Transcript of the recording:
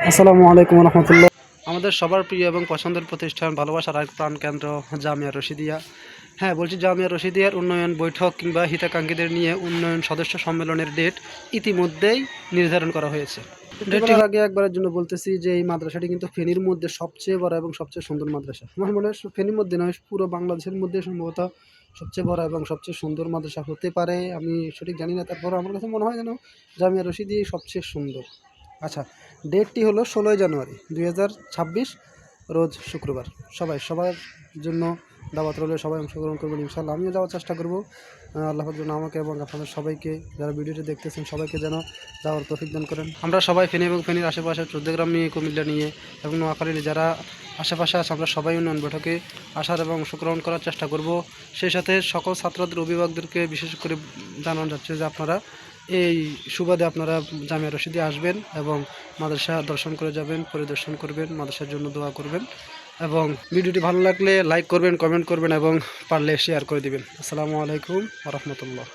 আসসালামু আলাইকুম রহমতুল্লাহ। আমাদের সবার প্রিয় এবং পছন্দের প্রতিষ্ঠান ভালোবাসার এক প্রাণকেন্দ্র জামিয়া রশিদিয়া। হ্যাঁ, বলছি জামিয়া রশিদিয়ার উন্নয়ন বৈঠক কিংবা হিতাকাঙ্ক্ষীদের নিয়ে উন্নয়ন সদস্য সম্মেলনের ডেট ইতিমধ্যেই নির্ধারণ করা হয়েছে। ডেটটির আগে একবারের জন্য বলতেছি যে এই মাদ্রাসাটি কিন্তু ফেনীর মধ্যে সবচেয়ে বড় এবং সবচেয়ে সুন্দর মাদ্রাসা। আমার মনে হয় ফেনীর মধ্যে নয়, পুরো বাংলাদেশের মধ্যে সম্ভবত সবচেয়ে বড় এবং সবচেয়ে সুন্দর মাদ্রাসা হতে পারে। আমি সঠিক জানি না, তারপরও আমার কাছে মনে হয় যেন জামিয়া রশিদি সবচেয়ে সুন্দর। আচ্ছা, ডেটটি হলো 16ই জানুয়ারি 2026, রোজ শুক্রবার। সবার জন্য দাওয়াত রইল, সবাই অংশগ্রহণ করবেন ইনশাআল্লাহ। আমিও যাওয়ার চেষ্টা করব। আল্লাহর জন্য আমাকে এবং আপনাদের সবাইকে, যারা ভিডিওটি দেখতেছেন সবাইকে যেন যাওয়ার তৌফিক দান করেন। আমরা সবাই ফেনী এবং ফেনীর আশেপাশে চৌদ্দগ্রাম নিয়ে, কুমিল্লা নিয়ে এবং নোয়াখালীর যারা আশেপাশে আছে, আমরা সবাই উন্নয়ন বৈঠকে আসার এবং অংশগ্রহণ করার চেষ্টা করব। সেই সাথে সকল ছাত্রদের অভিভাবকদেরকে বিশেষ করে জানানো যাচ্ছে যে আপনারা এই সুবাদে আপনারা জামিয়া রশিদি আসবেন এবং মাদ্রাসা দর্শন করে যাবেন, পরিদর্শন করবেন, মাদ্রাসার জন্য দোয়া করবেন এবং ভিডিওটি ভালো লাগলে লাইক করবেন, কমেন্ট করবেন এবং পারলে শেয়ার করে দিবেন। আসসালামু আলাইকুম ওয়া রাহমাতুল্লাহ।